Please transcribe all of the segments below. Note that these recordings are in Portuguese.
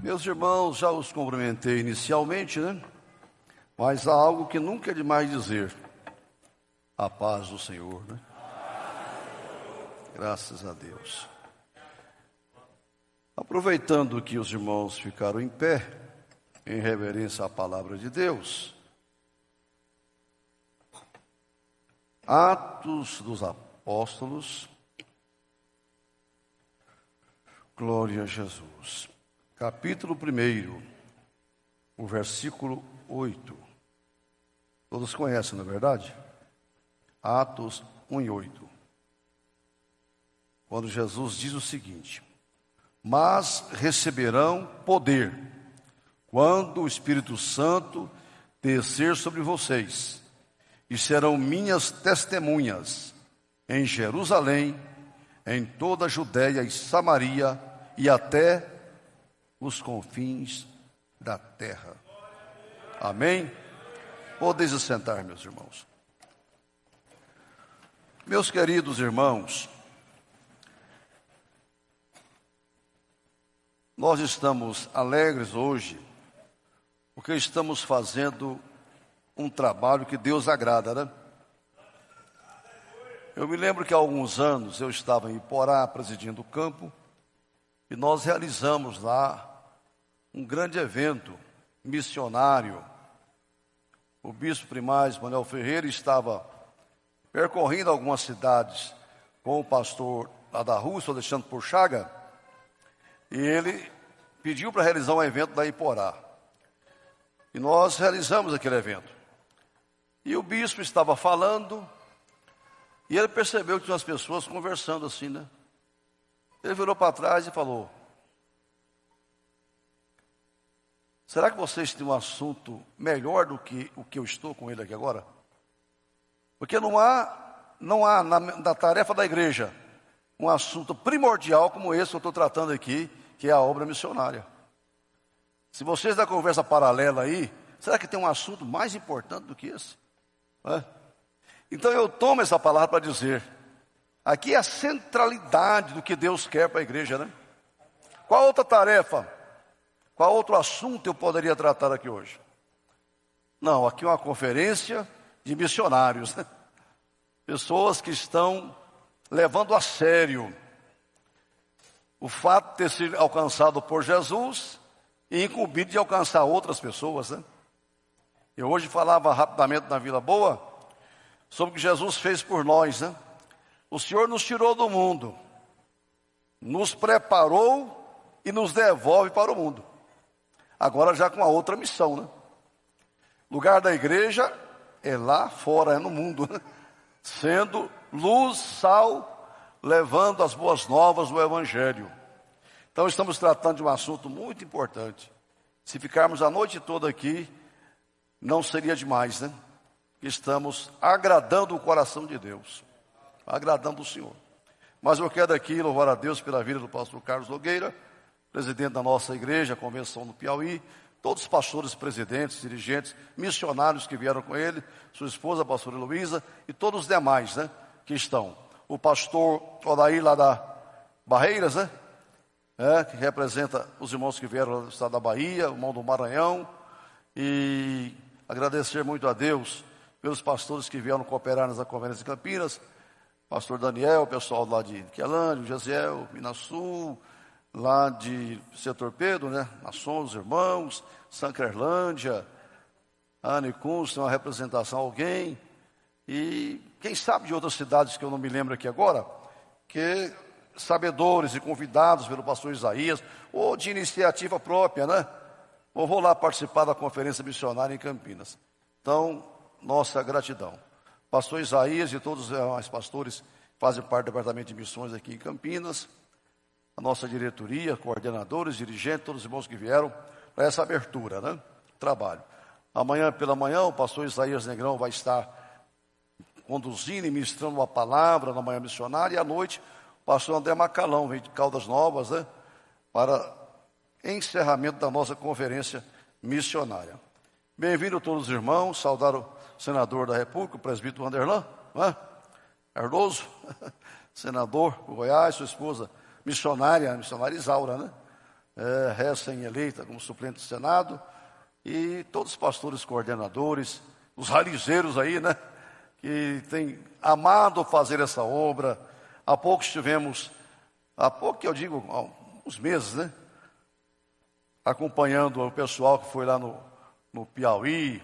Meus irmãos, já os cumprimentei inicialmente, né? Mas há algo que nunca é demais dizer. A paz do Senhor, né? Graças a Deus. Aproveitando que os irmãos ficaram em pé, em reverência à palavra de Deus, Atos dos Apóstolos, glória a Jesus. Capítulo 1, o versículo 8. Todos conhecem, não é verdade? Atos 1:8. Quando Jesus diz o seguinte: mas receberão poder, quando o Espírito Santo descer sobre vocês, e serão minhas testemunhas em Jerusalém, em toda a Judéia e Samaria, e até os confins da terra. Amém? Podeis assentar, meus irmãos. Meus queridos irmãos, nós estamos alegres hoje, porque estamos fazendo um trabalho que Deus agrada, né? Eu me lembro que há alguns anos eu estava em Iporá, presidindo o campo, e nós realizamos lá um grande evento missionário. O bispo primaz Manuel Ferreira estava percorrendo algumas cidades com o pastor lá da Rússia, Alexandre Porchaga, e ele pediu para realizar um evento lá em Iporá. E nós realizamos aquele evento. E o bispo estava falando, e ele percebeu que tinha umas pessoas conversando assim, né? Ele virou para trás e falou: será que vocês têm um assunto melhor do que o que eu estou com ele aqui agora? Porque não há na tarefa da igreja um assunto primordial como esse que eu estou tratando aqui, que é a obra missionária. Se vocês da conversa paralela aí, será que tem um assunto mais importante do que esse? Então eu tomo essa palavra para dizer, aqui é a centralidade do que Deus quer para a igreja, né? Qual outra tarefa, qual outro assunto eu poderia tratar aqui hoje? Não, aqui é uma conferência de missionários, né? Pessoas que estão levando a sério o fato de ter sido alcançado por Jesus e incumbido de alcançar outras pessoas, né? Eu hoje falava rapidamente na Vila Boa sobre o que Jesus fez por nós, né? O Senhor nos tirou do mundo, nos preparou e nos devolve para o mundo. Agora já com a outra missão, né? O lugar da igreja é lá fora, é no mundo, né? Sendo luz, sal, levando as boas novas do Evangelho. Então estamos tratando de um assunto muito importante. Se ficarmos a noite toda aqui, não seria demais, né? Estamos agradando o coração de Deus, agradando o Senhor. Mas eu quero aqui louvar a Deus pela vida do pastor Carlos Nogueira, presidente da nossa igreja, a Convenção do Piauí, todos os pastores, presidentes, dirigentes, missionários que vieram com ele, sua esposa, a pastora Heloísa, e todos os demais, né, que estão. O pastor Odair lá da Barreiras, né, que representa os irmãos que vieram do estado da Bahia, o irmão do Maranhão, e agradecer muito a Deus pelos pastores que vieram cooperar nessa conferência de Campinas, pastor Daniel, o pessoal lá de Quelândia, Gesiel, Minas Sul, lá de Setor Pedro, né? Nações, os irmãos, Sancrelândia, Anicunz, tem uma representação, alguém, e quem sabe de outras cidades que eu não me lembro aqui agora, que sabedores e convidados pelo pastor Isaías, ou de iniciativa própria, né? Ou vou lá participar da conferência missionária em Campinas. Então, nossa gratidão. Pastor Isaías e todos os demais pastores fazem parte do departamento de missões aqui em Campinas, a nossa diretoria, coordenadores, dirigentes, todos os irmãos que vieram para essa abertura, né? Trabalho. Amanhã pela manhã o pastor Isaías Negrão vai estar conduzindo e ministrando uma palavra na manhã missionária, e à noite o pastor André Macalão vem de Caldas Novas, né? Para encerramento da nossa conferência missionária. Bem-vindo todos os irmãos, saudar o senador da República, o presbítero Anderlan, não é? Cardoso, senador do Goiás, sua esposa missionária Isaura, né? recém-eleita como suplente do Senado, e todos os pastores coordenadores, os rarizeiros aí, né, que têm amado fazer essa obra. Há pouco que eu digo, há uns meses, né, acompanhando o pessoal que foi lá no Piauí,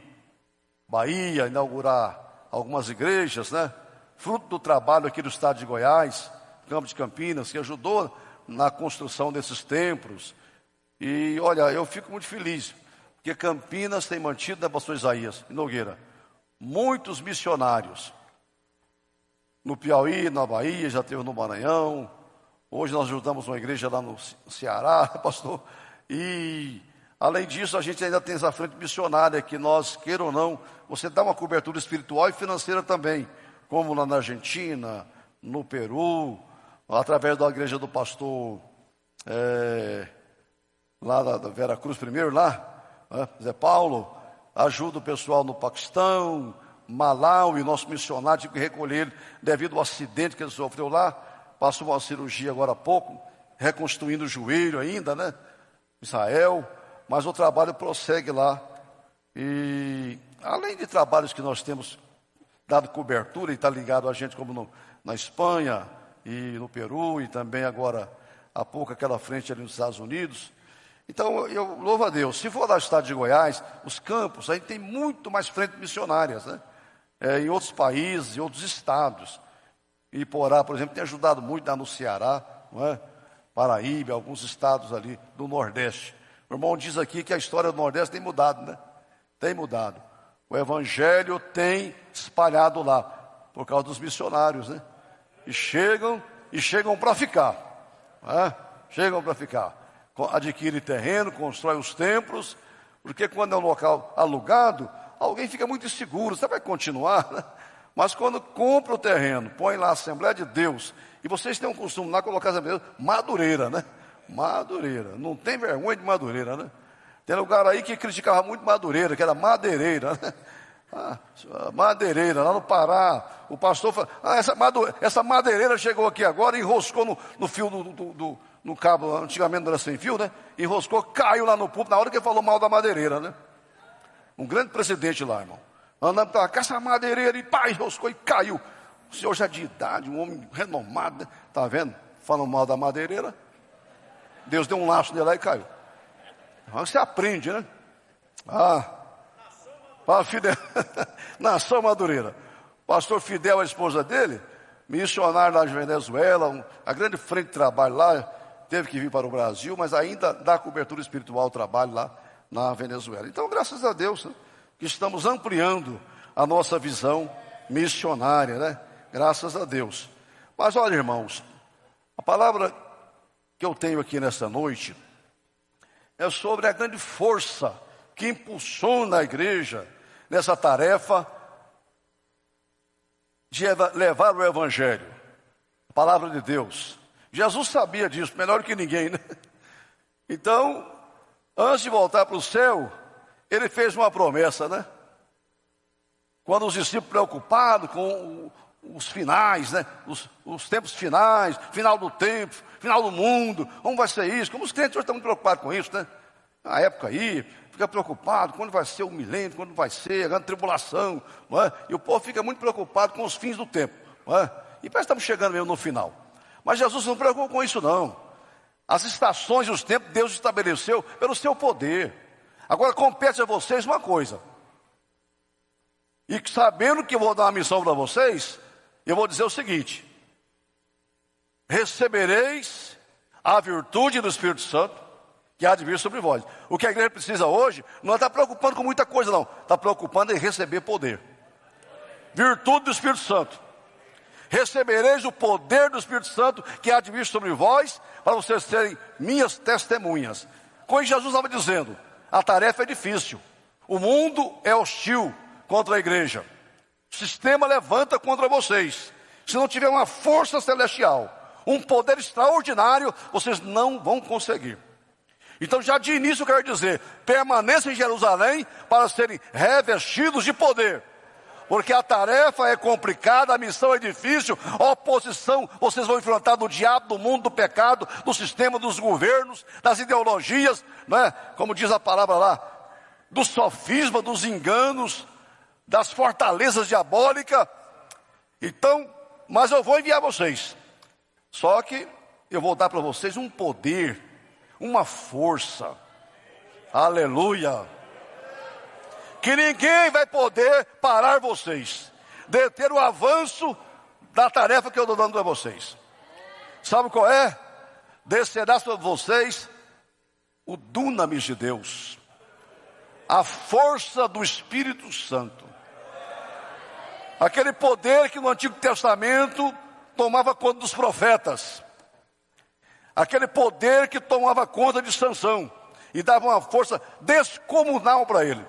Bahia, inaugurar algumas igrejas, né, fruto do trabalho aqui do estado de Goiás, Campo de Campinas, que ajudou na construção desses templos. E olha, eu fico muito feliz, porque Campinas tem mantido, né, pastor Isaías e Nogueira, muitos missionários. No Piauí, na Bahia, já teve no Maranhão. Hoje nós ajudamos uma igreja lá no Ceará, pastor. E além disso, a gente ainda tem essa frente missionária que nós, queira ou não, você dá uma cobertura espiritual e financeira também, como lá na Argentina, no Peru, através da igreja do pastor lá da Vera Cruz primeiro, Zé Paulo, ajuda o pessoal no Paquistão, Malau, e nosso missionário tive que recolher ele devido ao acidente que ele sofreu lá, passou uma cirurgia agora há pouco, reconstruindo o joelho ainda, né? Israel, mas o trabalho prossegue lá. E além de trabalhos que nós temos dado cobertura e está ligado a gente, como na Espanha e no Peru, e também agora há pouco aquela frente ali nos Estados Unidos. Então eu louvo a Deus. Se for lá no estado de Goiás, os campos, a gente tem muito mais frentes missionárias, né? Em outros países, em outros estados. Iporá, por exemplo, tem ajudado muito lá no Ceará, não é? Paraíba, alguns estados ali do Nordeste. O irmão diz aqui que a história do Nordeste tem mudado, né? Tem mudado. O Evangelho tem espalhado lá, por causa dos missionários, né? E chegam para ficar. Chegam para ficar. Adquire terreno, constrói os templos, porque quando é um local alugado, alguém fica muito inseguro, você vai continuar, né? Mas quando compra o terreno, põe lá a Assembleia de Deus, e vocês têm um costume lá colocar a Assembleia de Deus, Madureira, né? Madureira, não tem vergonha de Madureira, né? Tem lugar aí que criticava muito Madureira, que era madeireira, né? Madeireira, lá no Pará, o pastor falou, essa madeireira chegou aqui agora e enroscou no fio no cabo, antigamente não era sem fio, né? Enroscou, caiu lá no púlpito, na hora que ele falou mal da madeireira, né? Um grande presidente lá, irmão. Andando com essa madeireira e pá, enroscou e caiu. O senhor já de idade, um homem renomado, né? Tá vendo? Falando mal da madeireira. Deus deu um laço nele lá e caiu. Você aprende, né? Fidel, nação Madureira. Pastor Fidel, a esposa dele, missionário lá de Venezuela, a grande frente de trabalho lá, teve que vir para o Brasil, mas ainda dá cobertura espiritual ao trabalho lá na Venezuela. Então, graças a Deus, né, que estamos ampliando a nossa visão missionária, né? Graças a Deus. Mas olha, irmãos, a palavra que eu tenho aqui nesta noite é sobre a grande força que impulsiona a igreja nessa tarefa de levar o Evangelho, a palavra de Deus. Jesus sabia disso, melhor que ninguém, né? Então, antes de voltar para o céu, ele fez uma promessa, né? Quando os discípulos preocupados com os finais, né? Os tempos finais, final do tempo, final do mundo, como vai ser isso? Como os crentes hoje estão muito preocupados com isso, né? Na época aí, fica preocupado, quando vai ser o milênio, quando vai ser a grande tribulação, não é? E o povo fica muito preocupado com os fins do tempo, não é? E parece que estamos chegando mesmo no final. Mas Jesus não se preocupa com isso, não. As estações e os tempos Deus estabeleceu pelo seu poder. Agora compete a vocês uma coisa. E sabendo que eu vou dar uma missão para vocês, eu vou dizer o seguinte: recebereis a virtude do Espírito Santo, que há de vir sobre vós. O que a igreja precisa hoje, não está preocupando com muita coisa, não. Está preocupando em receber poder. Virtude do Espírito Santo. Recebereis o poder do Espírito Santo, que há de vir sobre vós, para vocês serem minhas testemunhas. Como Jesus estava dizendo, a tarefa é difícil. O mundo é hostil contra a igreja. O sistema levanta contra vocês. Se não tiver uma força celestial, um poder extraordinário, vocês não vão conseguir. Então já de início eu quero dizer, permaneçam em Jerusalém para serem revestidos de poder. Porque a tarefa é complicada, a missão é difícil, a oposição vocês vão enfrentar do diabo, do mundo, do pecado, do sistema, dos governos, das ideologias, não é? Como diz a palavra lá, do sofisma, dos enganos, das fortalezas diabólicas. Então, mas eu vou enviar vocês. Só que eu vou dar para vocês um poder, uma força. Aleluia. Que ninguém vai poder parar vocês, deter o avanço da tarefa que eu estou dando a vocês. Sabe qual é? Descerá sobre vocês o dunamis de Deus, a força do Espírito Santo. Aquele poder que no Antigo Testamento tomava conta dos profetas. Aquele poder que tomava conta de Sansão e dava uma força descomunal para ele.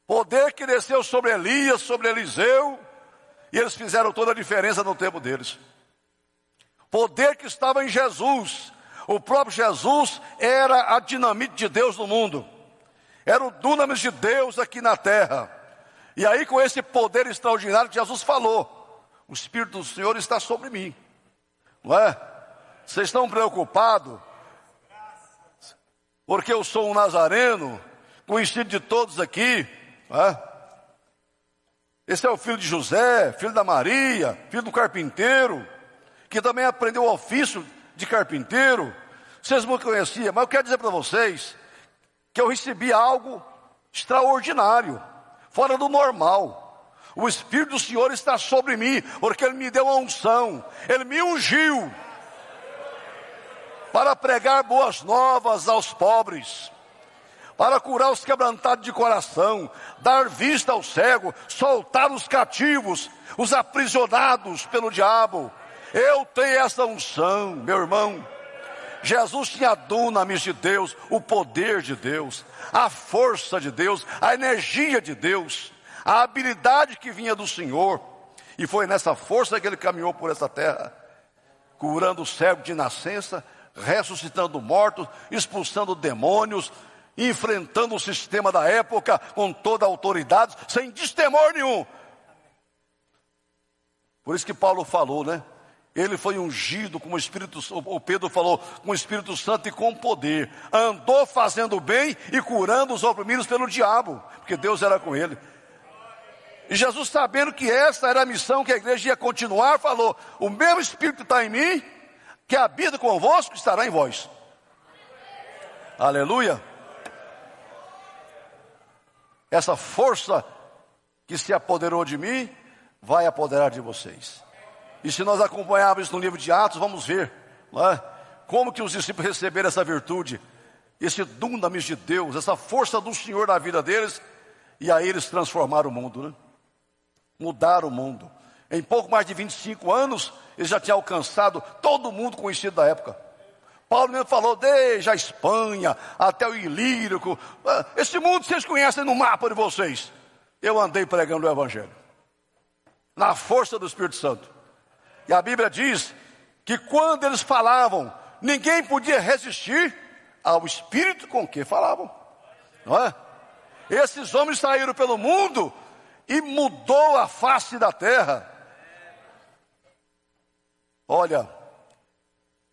Poder que desceu sobre Elias, sobre Eliseu, e eles fizeram toda a diferença no tempo deles. Poder que estava em Jesus. O próprio Jesus era a dinamite de Deus no mundo. Era o dunamis de Deus aqui na terra. E aí, com esse poder extraordinário, Jesus falou: o Espírito do Senhor está sobre mim. Não é? Vocês estão preocupados? Porque eu sou um nazareno, conhecido de todos aqui. Não é? Esse é o filho de José, filho da Maria, filho do carpinteiro, que também aprendeu o ofício de carpinteiro. Vocês me conheciam, mas eu quero dizer para vocês que eu recebi algo extraordinário, fora do normal. O Espírito do Senhor está sobre mim, porque Ele me deu uma unção, Ele me ungiu para pregar boas novas aos pobres, para curar os quebrantados de coração, dar vista ao cego, soltar os cativos, os aprisionados pelo diabo. Eu tenho essa unção, meu irmão. Jesus tinha a dunamis de Deus, o poder de Deus, a força de Deus, a energia de Deus, a habilidade que vinha do Senhor. E foi nessa força que ele caminhou por essa terra, curando o cego de nascença, ressuscitando mortos, expulsando demônios, enfrentando o sistema da época com toda a autoridade, sem destemor nenhum. Por isso que Paulo falou, né? Ele foi ungido com o Espírito, o Pedro falou, com o Espírito Santo e com poder. Andou fazendo bem e curando os oprimidos pelo diabo, porque Deus era com ele. E Jesus, sabendo que essa era a missão que a igreja ia continuar, falou: o mesmo Espírito está em mim, que habita convosco, estará em vós. Aleluia. Essa força que se apoderou de mim, vai apoderar de vocês. E se nós acompanharmos isso no livro de Atos, vamos ver, não é? Como que os discípulos receberam essa virtude, esse dunamis de Deus, essa força do Senhor na vida deles, e aí eles transformaram o mundo, né? Mudaram o mundo. Em pouco mais de 25 anos, eles já tinham alcançado todo mundo conhecido da época. Paulo mesmo falou, desde a Espanha até o Ilírico, esse mundo vocês conhecem no mapa de vocês. Eu andei pregando o Evangelho, na força do Espírito Santo. E a Bíblia diz que quando eles falavam, ninguém podia resistir ao Espírito com que falavam, não é? Esses homens saíram pelo mundo e mudou a face da terra. Olha,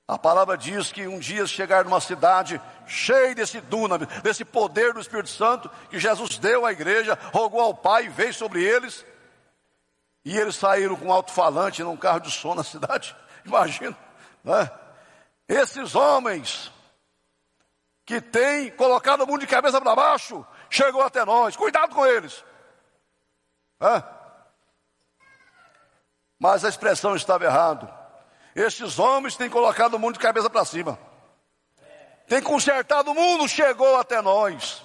a palavra diz que um dia chegaram numa cidade cheia desse dunamis, desse poder do Espírito Santo, que Jesus deu à igreja, rogou ao Pai e veio sobre eles. E eles saíram com um alto-falante num carro de som na cidade. Imagina, né? Esses homens que têm colocado o mundo de cabeça para baixo, chegou até nós. Cuidado com eles. Mas a expressão estava errada. Estes homens têm colocado o mundo de cabeça para cima. Tem consertado o mundo, chegou até nós.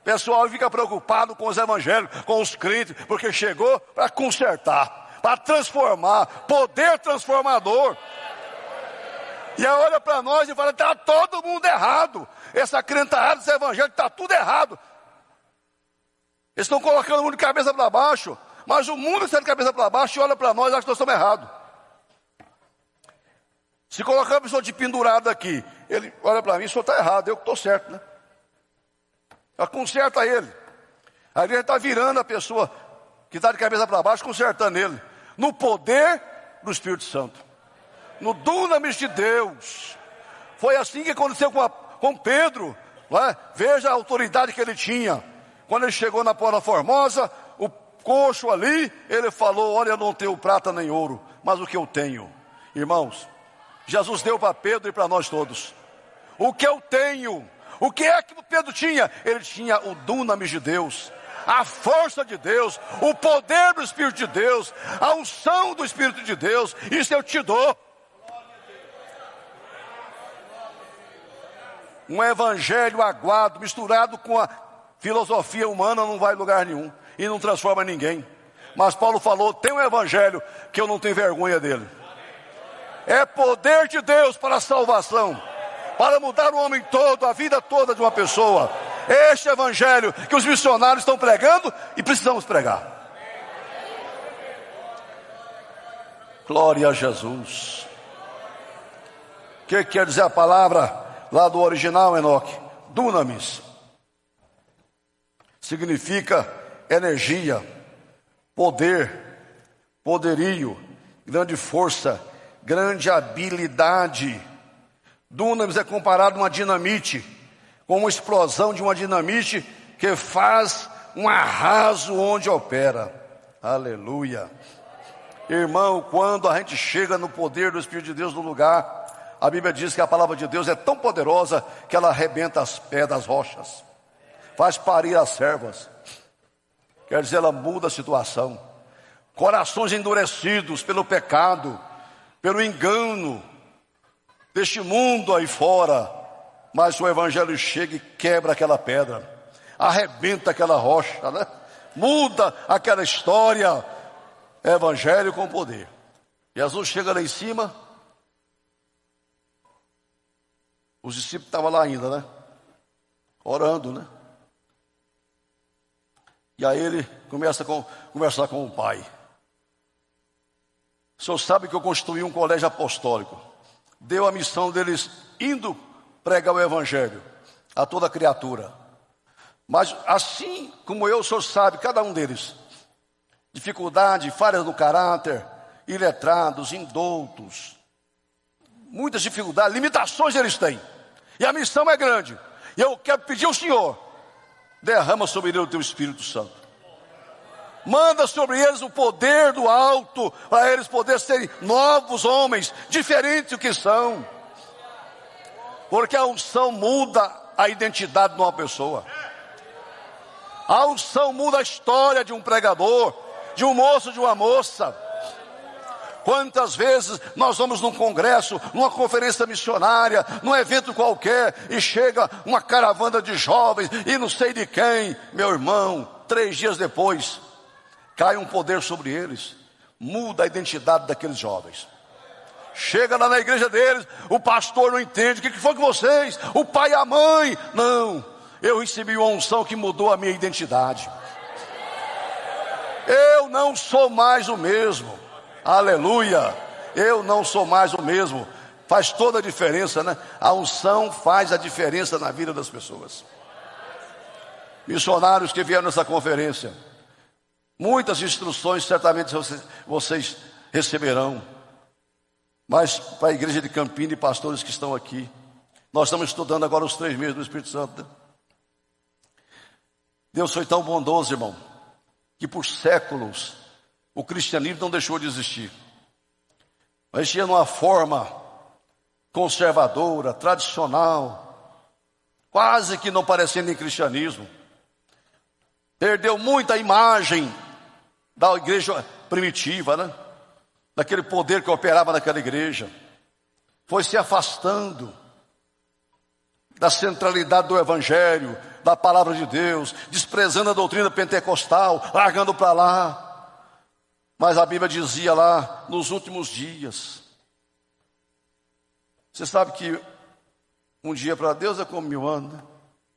O pessoal fica preocupado com os evangélicos, com os crentes, porque chegou para consertar, para transformar, poder transformador. E aí olha para nós e fala, está todo mundo errado. Essa crentarada dos evangélicos está tudo errado. Eles estão colocando o mundo de cabeça para baixo, mas o mundo está de cabeça para baixo e olha para nós e acha que nós estamos errados. Se colocar a pessoa de pendurado aqui, ele olha para mim, o senhor está errado, eu que estou certo, né? Conserta ele. A igreja está virando a pessoa que está de cabeça para baixo, consertando ele. No poder do Espírito Santo. No dunamis de Deus. Foi assim que aconteceu com Pedro. Não é? Veja a autoridade que ele tinha. Quando ele chegou na Porta Formosa, o coxo ali, ele falou: olha, eu não tenho prata nem ouro, mas o que eu tenho. Irmãos, Jesus deu para Pedro e para nós todos. O que eu tenho. O que é que Pedro tinha? Ele tinha o dunamis de Deus, a força de Deus, o poder do Espírito de Deus, a unção do Espírito de Deus. Isso eu te dou. Um evangelho aguado, misturado com a filosofia humana, não vai a lugar nenhum e não transforma ninguém. Mas Paulo falou: tem um evangelho que eu não tenho vergonha dele. É poder de Deus para a salvação, para mudar o homem todo, a vida toda de uma pessoa. Este evangelho que os missionários estão pregando e precisamos pregar. Glória a Jesus. O que quer dizer a palavra lá do original, Enoque? Dunamis. Significa energia, poder, poderio, grande força, grande habilidade. Dunamis é comparado a uma dinamite, com uma explosão de uma dinamite que faz um arraso onde opera. Aleluia. Irmão, quando a gente chega no poder do Espírito de Deus no lugar, a Bíblia diz que a palavra de Deus é tão poderosa que ela arrebenta as pedras, rochas, faz parir as servas. Quer dizer, ela muda a situação. Corações endurecidos pelo pecado, pelo engano deste mundo aí fora, mas o evangelho chega e quebra aquela pedra, arrebenta aquela rocha, né? Muda aquela história. Evangelho com poder. Jesus chega lá em cima, os discípulos estavam lá ainda, né? Orando, né? E aí ele começa a conversar com o Pai. O senhor sabe que eu construí um colégio apostólico. Deu a missão deles indo pregar o evangelho a toda criatura. Mas assim como eu, o senhor sabe, cada um deles, dificuldade, falhas no caráter, iletrados, indoutos, muitas dificuldades, limitações eles têm. E a missão é grande. E eu quero pedir ao Senhor: derrama sobre eles o teu Espírito Santo. Manda sobre eles o poder do alto, para eles poderem serem novos homens, diferentes do que são. Porque a unção muda a identidade de uma pessoa. A unção muda a história de um pregador, de um moço, de uma moça. Quantas vezes nós vamos num congresso, numa conferência missionária, num evento qualquer, e chega uma caravana de jovens, e não sei de quem, meu irmão, 3 dias depois, cai um poder sobre eles, muda a identidade daqueles jovens. Chega lá na igreja deles, o pastor não entende: o que foi com vocês? O pai e a mãe? Não, eu recebi uma unção que mudou a minha identidade. Eu não sou mais o mesmo. Aleluia. Eu não sou mais o mesmo. Faz toda a diferença, né? A unção faz a diferença na vida das pessoas. Missionários que vieram nessa conferência, muitas instruções certamente vocês receberão. Mas para a igreja de Campinas e pastores que estão aqui, nós estamos estudando agora os 3 meses do Espírito Santo, né? Deus foi tão bondoso, irmão, que por séculos o cristianismo não deixou de existir. Mas tinha numa forma conservadora, tradicional, quase que não parecendo em cristianismo. Perdeu muita imagem da igreja primitiva, né? Daquele poder que operava naquela igreja. Foi se afastando da centralidade do evangelho, da palavra de Deus, desprezando a doutrina pentecostal, largando para lá. Mas a Bíblia dizia lá, nos últimos dias. Você sabe que um dia para Deus é como 1000 anos, né?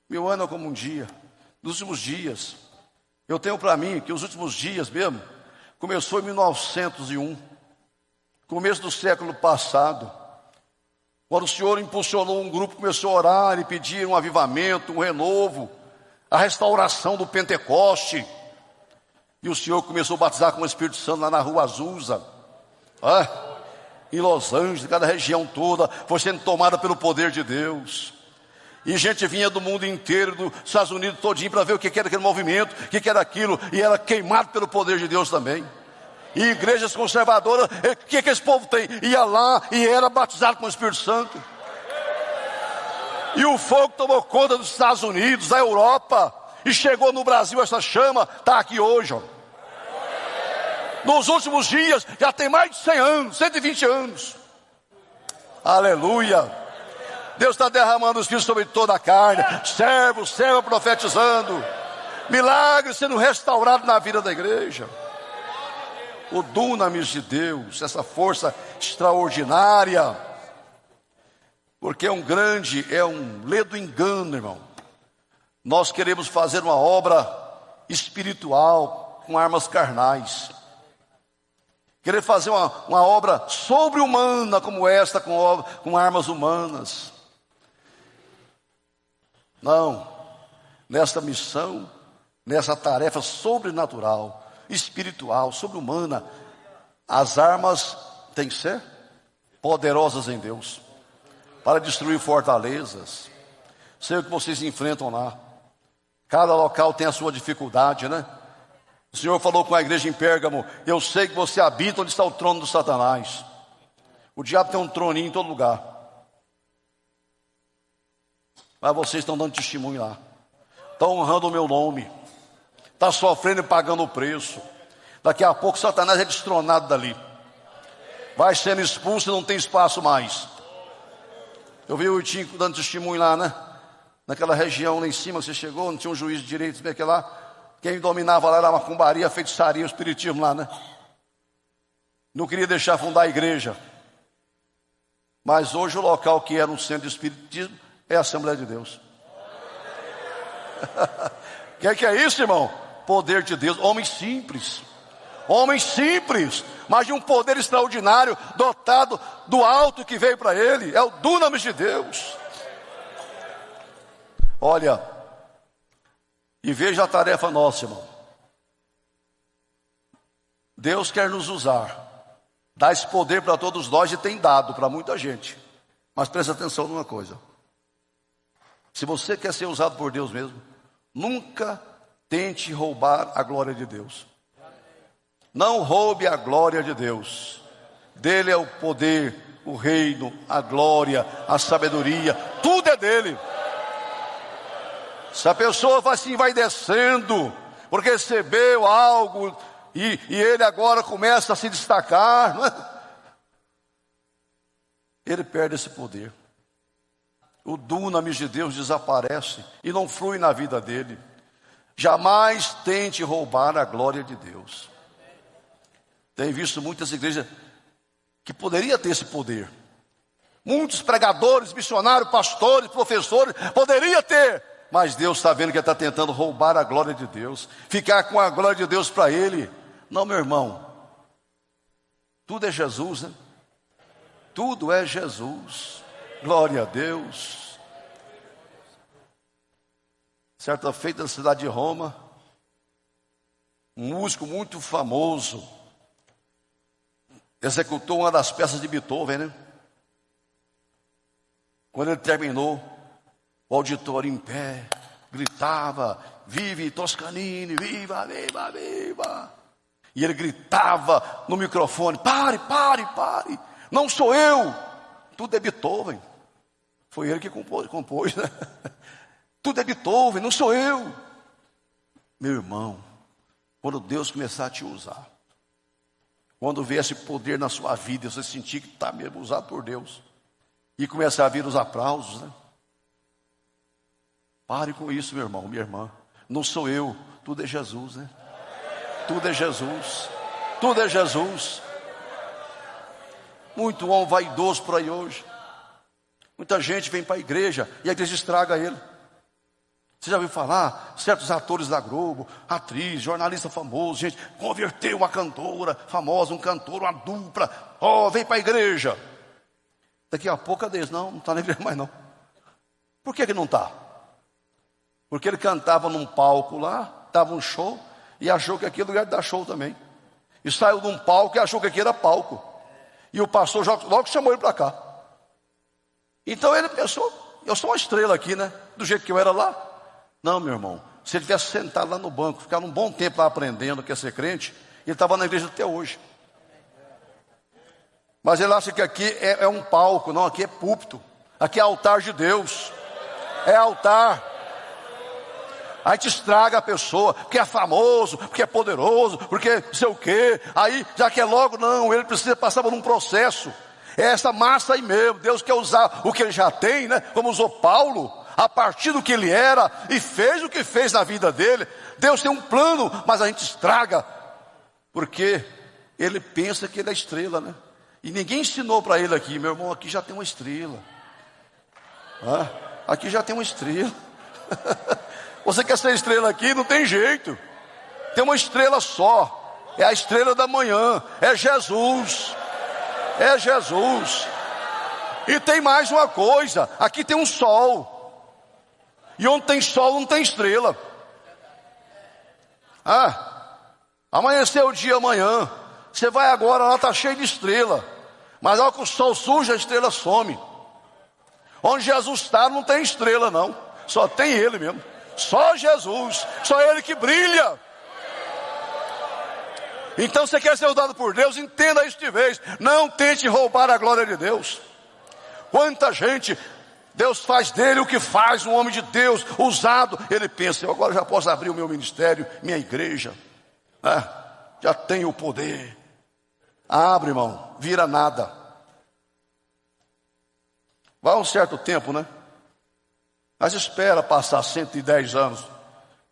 1000 anos é como um dia. Nos últimos dias, eu tenho para mim que os últimos dias mesmo, começou em 1901, começo do século passado, quando o Senhor impulsionou um grupo, começou a orar e pedir um avivamento, um renovo, a restauração do Pentecoste. E o Senhor começou a batizar com o Espírito Santo lá na Rua Azusa, em Los Angeles, cada região toda foi sendo tomada pelo poder de Deus. E gente vinha do mundo inteiro, dos Estados Unidos todinho, para ver o que era aquele movimento, o que era aquilo, e era queimado pelo poder de Deus também. E igrejas conservadoras, o que esse povo tem? Ia lá e era batizado com o Espírito Santo. E o fogo tomou conta dos Estados Unidos, da Europa, e chegou no Brasil. Essa chama está aqui hoje, ó. Nos últimos dias, já tem mais de 100 anos, 120 anos. Aleluia. Deus está derramando o Espírito sobre toda a carne. Serva profetizando. Milagres sendo restaurados na vida da igreja. O dunamis de Deus, essa força extraordinária. Porque é um ledo engano, irmão. Nós queremos fazer uma obra espiritual com armas carnais. Querer fazer uma obra sobre-humana como esta, com armas humanas. Não. Nesta missão, nessa tarefa sobrenatural, espiritual, sobre-humana, as armas têm que ser poderosas em Deus, para destruir fortalezas. Sei o que vocês enfrentam lá. Cada local tem a sua dificuldade, né? O Senhor falou com a igreja em Pérgamo: eu sei que você habita onde está o trono do Satanás. O diabo tem um troninho em todo lugar. Mas vocês estão dando testemunho lá. Estão honrando o meu nome. Está sofrendo e pagando o preço. Daqui a pouco Satanás é destronado dali. Vai sendo expulso e não tem espaço mais. Eu vi o Itinho dando testemunho lá, né? Naquela região lá em cima que você chegou, não tinha um juiz de direito, vê aquele lá. Quem dominava lá era a macumbaria, a feitiçaria, o espiritismo lá, né? Não queria deixar fundar a igreja. Mas hoje o local que era um centro de espiritismo é a Assembleia de Deus. Que é isso, irmão? Poder de Deus. Homens simples, mas de um poder extraordinário, dotado do alto que veio para ele. É o dunamis de Deus. Olha, e veja a tarefa nossa, irmão. Deus quer nos usar, dá esse poder para todos nós e tem dado para muita gente. Mas presta atenção numa coisa: se você quer ser usado por Deus mesmo, nunca tente roubar a glória de Deus. Não roube a glória de Deus. Dele é o poder, o reino, a glória, a sabedoria, tudo é dele. Se a pessoa vai descendo, porque recebeu algo, e ele agora começa a se destacar, não é? Ele perde esse poder. O dunamis de Deus desaparece e não flui na vida dele. Jamais tente roubar a glória de Deus. Tenho visto muitas igrejas que poderiam ter esse poder. Muitos pregadores, missionários, pastores, professores, poderiam ter. Mas Deus está vendo que ele está tentando roubar a glória de Deus. Ficar com a glória de Deus para ele. Não, meu irmão. Tudo é Jesus, né? Tudo é Jesus. Glória a Deus. Certa feita na cidade de Roma, um músico muito famoso executou uma das peças de Beethoven, né? Quando ele terminou, o auditório em pé gritava: vive Toscanini, viva, viva, viva. E ele gritava no microfone: pare, não sou eu, tudo é Beethoven. Foi ele que compôs, né? Tudo é Beethoven, não sou eu. Meu irmão, quando Deus começar a te usar, quando vier esse poder na sua vida, você sentir que está mesmo usado por Deus, e começar a vir os aplausos, né? Pare com isso, meu irmão, minha irmã. Não sou eu, tudo é Jesus, né? Tudo é Jesus. Tudo é Jesus. Muito homem vaidoso por aí hoje. Muita gente vem para a igreja e a igreja estraga ele. Você já ouviu falar? Certos atores da Globo, atriz, jornalista famoso, gente, converteu uma cantora famosa, um cantor, uma dupla. Vem para a igreja. Daqui a pouco, cadê isso? Não está na igreja mais não. Por que não está? Porque ele cantava num palco lá, dava um show, e achou que aquele lugar dar show também. E saiu de um palco e achou que aqui era palco. E o pastor logo chamou ele para cá. Então ele pensou, eu sou uma estrela aqui, né? Do jeito que eu era lá. Não, meu irmão, se ele tivesse sentado lá no banco, ficar um bom tempo lá aprendendo que é ser crente, ele estava na igreja até hoje. Mas ele acha que aqui é um palco, não, aqui é púlpito. Aqui é altar de Deus. É altar. Aí te estraga a pessoa, porque é famoso, porque é poderoso, porque não sei o quê. Aí já quer logo, não, ele precisa passar por um processo. É essa massa aí mesmo. Deus quer usar o que ele já tem, né? Como usou Paulo, a partir do que ele era, e fez o que fez na vida dele. Deus tem um plano, mas a gente estraga, porque ele pensa que ele é estrela, né? E ninguém ensinou para ele aqui, meu irmão, aqui já tem uma estrela. Aqui já tem uma estrela. Você quer ser estrela aqui? Não tem jeito. Tem uma estrela só. É a estrela da manhã. É Jesus. É Jesus. E tem mais uma coisa. Aqui tem um sol. E onde tem sol não tem estrela. Amanheceu o dia amanhã. Você vai agora, lá está cheio de estrela. Mas ao que o sol surge, a estrela some. Onde Jesus está não tem estrela não. Só tem Ele mesmo. Só Jesus, só Ele que brilha. Então você quer ser usado por Deus, entenda isso de vez. Não tente roubar a glória de Deus. Quanta gente, Deus faz dele o que faz, um homem de Deus, usado. Ele pensa, eu agora já posso abrir o meu ministério, minha igreja. Já tenho o poder. Abre, irmão, vira nada. Vai um certo tempo, né? Mas espera passar 110 anos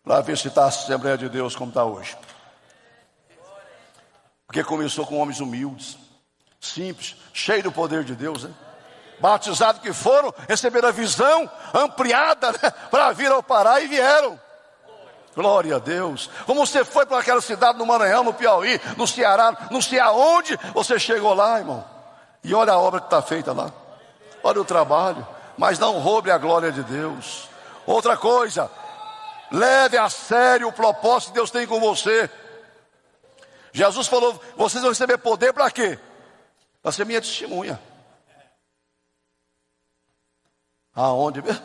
para ver se está a Assembleia de Deus como está hoje. Porque começou com homens humildes, simples, cheios do poder de Deus, né? Batizados que foram, receberam a visão ampliada, né? Para vir ao Pará e vieram. Glória a Deus. Como você foi para aquela cidade no Maranhão, no Piauí, no Ceará, não sei aonde, você chegou lá, irmão. E olha a obra que está feita lá. Olha o trabalho. Mas não roube a glória de Deus. Outra coisa, leve a sério o propósito que Deus tem com você. Jesus falou, vocês vão receber poder para quê? Para ser minha testemunha. Aonde mesmo?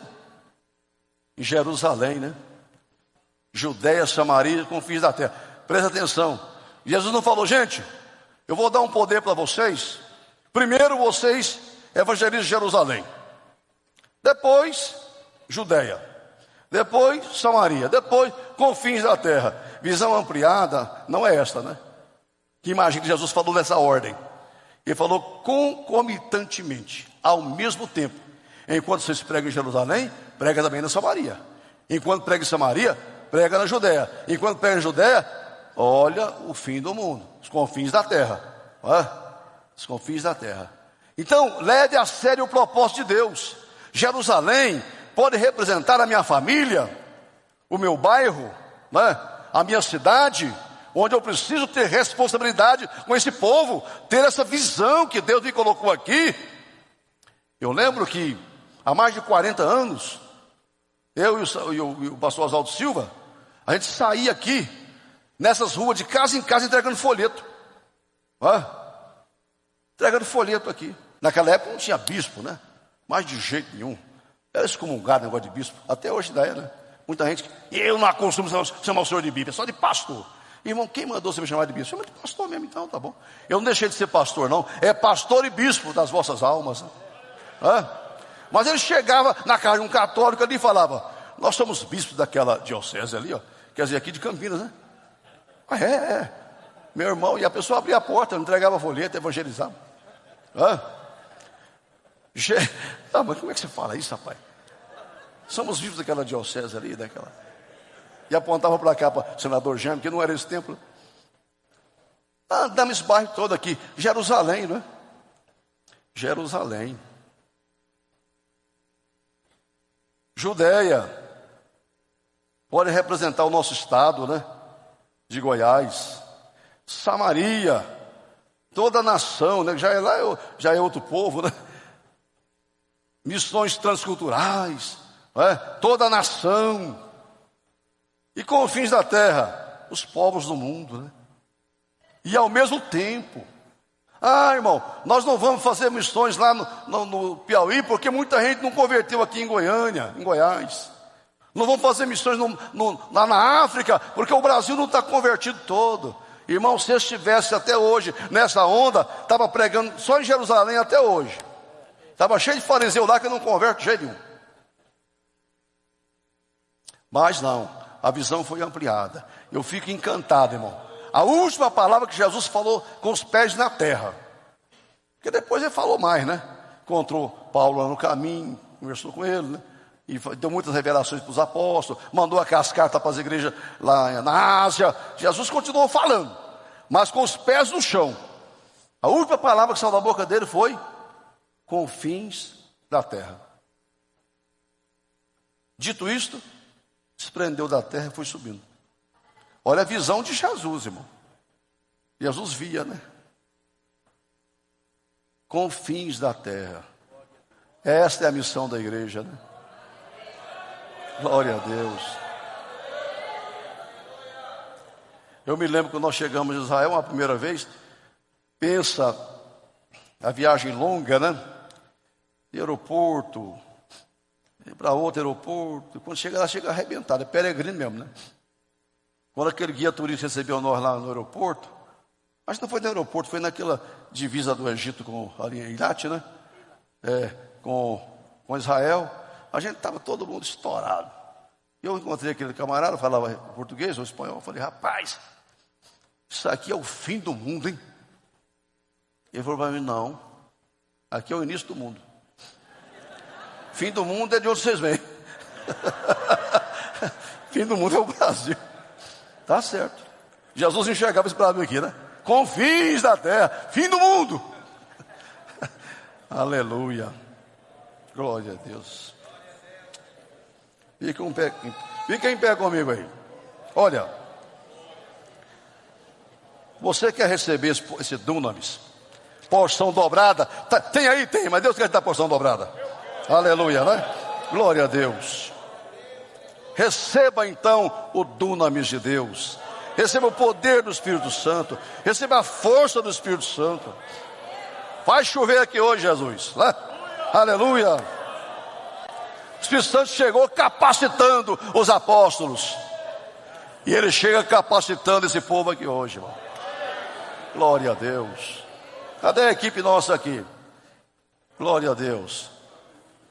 Em Jerusalém, né? Judeia, Samaria, confins da terra. Presta atenção. Jesus não falou, gente, eu vou dar um poder para vocês. Primeiro vocês evangelizam Jerusalém. Depois, Judeia. Depois, Samaria. Depois, confins da terra. Visão ampliada, não é esta, né? Que imagina que Jesus falou nessa ordem. Ele falou concomitantemente, ao mesmo tempo. Enquanto vocês pregam em Jerusalém, prega também na Samaria. Enquanto prega em Samaria, prega na Judeia. Enquanto prega na Judeia, olha o fim do mundo. Os confins da terra. Os confins da terra. Então, leve a sério o propósito de Deus. Jerusalém pode representar a minha família, o meu bairro, né? A minha cidade, onde eu preciso ter responsabilidade com esse povo, ter essa visão que Deus me colocou aqui. Eu lembro que há mais de 40 anos, eu e o pastor Oswaldo Silva, a gente saía aqui, nessas ruas de casa em casa, entregando folheto. Entregando folheto aqui. Naquela época não tinha bispo, né? Mas de jeito nenhum. Era excomungado o negócio de bispo. Até hoje ainda é, né? Muita gente, eu não costumo chamar o senhor de bispo, é só de pastor. Irmão, quem mandou você me chamar de bispo? Chama de pastor mesmo, então, tá bom. Eu não deixei de ser pastor, não. É pastor e bispo das vossas almas. Mas ele chegava na casa de um católico ali e falava, nós somos bispos daquela diocese ali, ó. Quer dizer, aqui de Campinas, né? Meu irmão, e a pessoa abria a porta, entregava folheto, evangelizava. Mas como é que você fala isso, rapaz? Somos vivos daquela diocese ali, daquela. E apontava para cá, para o senador Jânio, que não era esse templo. Andamos esse bairro todo aqui. Jerusalém, não é? Jerusalém. Judeia. Pode representar o nosso estado, né? De Goiás. Samaria. Toda a nação, né? Já é lá, já é outro povo, né? Missões transculturais, toda a nação, e confins da terra, os povos do mundo, né? E ao mesmo tempo, irmão, nós não vamos fazer missões lá no Piauí, porque muita gente não converteu aqui em Goiânia, em Goiás. Não vamos fazer missões lá na África, porque o Brasil não está convertido todo. Irmão, se eu estivesse até hoje nessa onda, estava pregando só em Jerusalém até hoje. Estava cheio de fariseu lá que não converte de jeito nenhum. Mas não, a visão foi ampliada. Eu fico encantado, irmão. A última palavra que Jesus falou com os pés na terra. Porque depois ele falou mais, né? Encontrou Paulo lá no caminho, conversou com ele, né? E deu muitas revelações para os apóstolos, mandou aquelas cartas para as igrejas lá na Ásia. Jesus continuou falando, mas com os pés no chão. A última palavra que saiu da boca dele foi: confins da terra. Dito isto, desprendeu da terra e foi subindo. Olha a visão de Jesus, irmão. Jesus via, né? Confins da terra. Esta é a missão da igreja, né? Glória a Deus. Eu me lembro quando nós chegamos em Israel uma primeira vez. Pensa, a viagem longa, né? De aeroporto para outro aeroporto. Quando chega lá, chega arrebentado. É peregrino mesmo, né? Quando aquele guia turista recebeu nós lá no aeroporto, acho que não foi no aeroporto, foi naquela divisa do Egito com ali em Eilat, né? Com Israel. A gente estava todo mundo estourado. Eu encontrei aquele camarada, falava português ou espanhol. Eu falei: rapaz, isso aqui é o fim do mundo, hein? Ele falou para mim: não, aqui é o início do mundo. Fim do mundo é de onde vocês vêm. Fim do mundo é o Brasil. Tá certo. Jesus enxergava esse Brasil aqui, né? Confins da terra, fim do mundo. Aleluia. Glória a Deus. Fica em pé comigo aí. Olha, você quer receber esse dunamis, porção dobrada? Tem aí, tem, mas Deus quer te dar porção dobrada. Aleluia, né? Glória a Deus. Receba então o dunamis de Deus. Receba o poder do Espírito Santo. Receba a força do Espírito Santo. Vai chover aqui hoje, Jesus, né? Aleluia. O Espírito Santo chegou capacitando os apóstolos. E ele chega capacitando esse povo aqui hoje, irmão. Glória a Deus. Cadê a equipe nossa aqui? Glória a Deus.